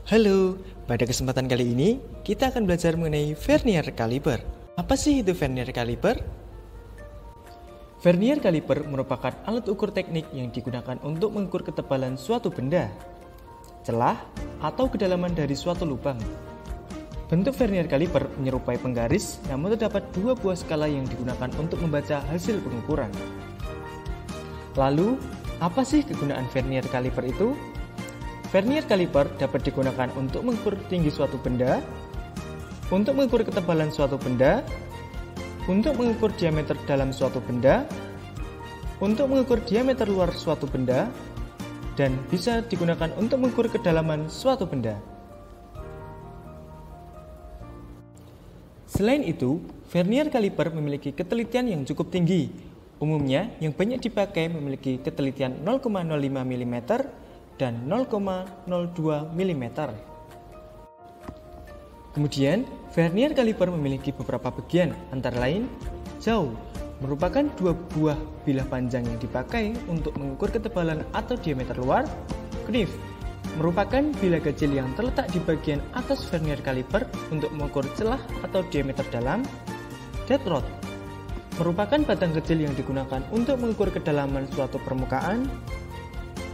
Halo, pada kesempatan kali ini kita akan belajar mengenai vernier caliper. Apa sih itu vernier caliper? Vernier caliper merupakan alat ukur teknik yang digunakan untuk mengukur ketebalan suatu benda, celah, atau kedalaman dari suatu lubang. Bentuk vernier caliper menyerupai penggaris, namun terdapat dua buah skala yang digunakan untuk membaca hasil pengukuran. Lalu, apa sih kegunaan vernier caliper itu? Vernier caliper dapat digunakan untuk mengukur tinggi suatu benda, untuk mengukur ketebalan suatu benda, untuk mengukur diameter dalam suatu benda, untuk mengukur diameter luar suatu benda, dan bisa digunakan untuk mengukur kedalaman suatu benda. Selain itu, vernier caliper memiliki ketelitian yang cukup tinggi. Umumnya, yang banyak dipakai memiliki ketelitian 0,05 mm dan 0,02 mm. Kemudian, vernier caliper memiliki beberapa bagian, antara lain jaw, merupakan dua buah bilah panjang yang dipakai untuk mengukur ketebalan atau diameter luar. Knife, merupakan bilah kecil yang terletak di bagian atas vernier caliper untuk mengukur celah atau diameter dalam. Dead rod, merupakan batang kecil yang digunakan untuk mengukur kedalaman suatu permukaan.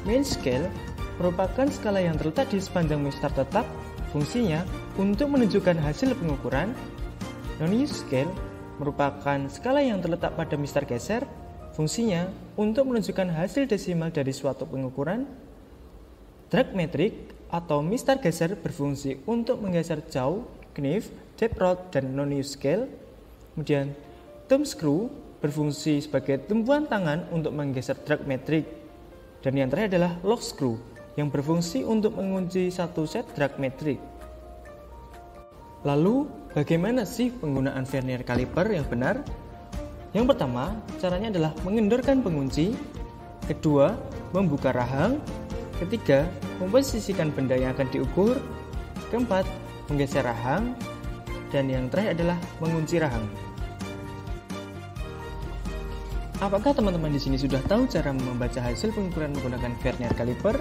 Main scale, merupakan skala yang terletak di sepanjang mistar tetap, fungsinya untuk menunjukkan hasil pengukuran. Non-use scale merupakan skala yang terletak pada mistar geser, fungsinya untuk menunjukkan hasil desimal dari suatu pengukuran. Drag metric atau mistar geser berfungsi untuk menggeser jaw, knife, dead rod, dan non-use scale. Kemudian, thumb screw berfungsi sebagai tumpuan tangan untuk menggeser drag metric. Dan yang terakhir adalah lock screw yang berfungsi untuk mengunci satu set drag metric. Lalu, bagaimana sih penggunaan vernier caliper yang benar? Yang pertama, caranya adalah mengendorkan pengunci. Kedua, membuka rahang. Ketiga, memposisikan benda yang akan diukur. Keempat, menggeser rahang. Dan yang terakhir adalah mengunci rahang. Apakah teman-teman di sini sudah tahu cara membaca hasil pengukuran menggunakan vernier caliper?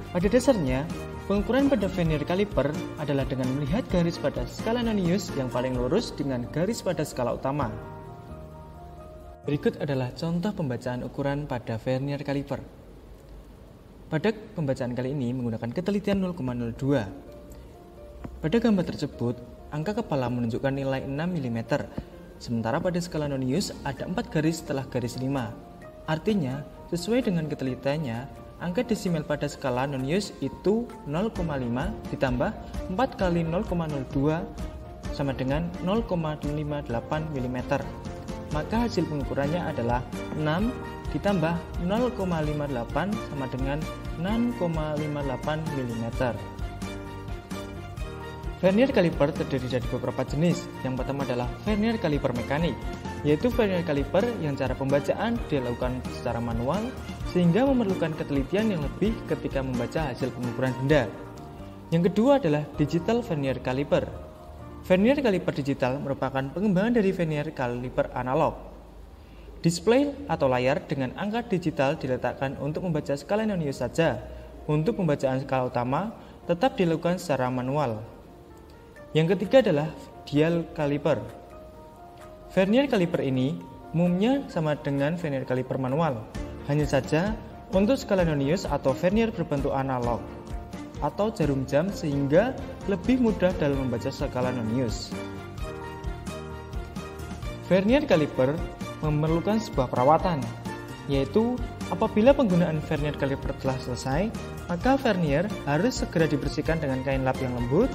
Pada dasarnya, pengukuran pada vernier caliper adalah dengan melihat garis pada skala non-use yang paling lurus dengan garis pada skala utama. Berikut adalah contoh pembacaan ukuran pada vernier caliper. Pada pembacaan kali ini menggunakan ketelitian 0,02. Pada gambar tersebut, angka kepala menunjukkan nilai 6 mm. Sementara pada skala non-use ada 4 garis setelah garis 5. Artinya, sesuai dengan ketelitiannya, angka desimal pada skala non-use itu 0,5 ditambah 4 kali 0,02 sama dengan 0,58 mm. Maka hasil pengukurannya adalah 6 ditambah 0,58 sama dengan 6,58 mm. Vernier caliper terdiri dari beberapa jenis. Yang pertama adalah vernier caliper mekanik, yaitu vernier caliper yang cara pembacaan dilakukan secara manual sehingga memerlukan ketelitian yang lebih ketika membaca hasil pengukuran benda. Yang kedua adalah digital vernier caliper. Vernier caliper digital merupakan pengembangan dari vernier caliper analog. Display atau layar dengan angka digital diletakkan untuk membaca skala non-use saja. Untuk pembacaan skala utama tetap dilakukan secara manual. Yang ketiga adalah dial caliper. Vernier caliper ini umumnya sama dengan vernier caliper manual. Hanya saja untuk skala non-use atau vernier berbentuk analog atau jarum jam sehingga lebih mudah dalam membaca skala non-use. Vernier caliper memerlukan sebuah perawatan, yaitu apabila penggunaan vernier caliper telah selesai, maka vernier harus segera dibersihkan dengan kain lap yang lembut,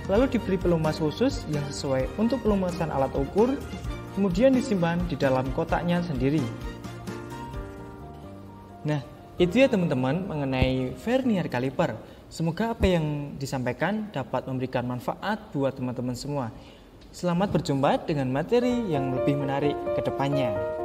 lalu diberi pelumas khusus yang sesuai untuk pelumasan alat ukur, kemudian disimpan di dalam kotaknya sendiri. Nah, itu ya teman-teman mengenai vernier caliper. Semoga apa yang disampaikan dapat memberikan manfaat buat teman-teman semua. Selamat berjumpa dengan materi yang lebih menarik ke depannya.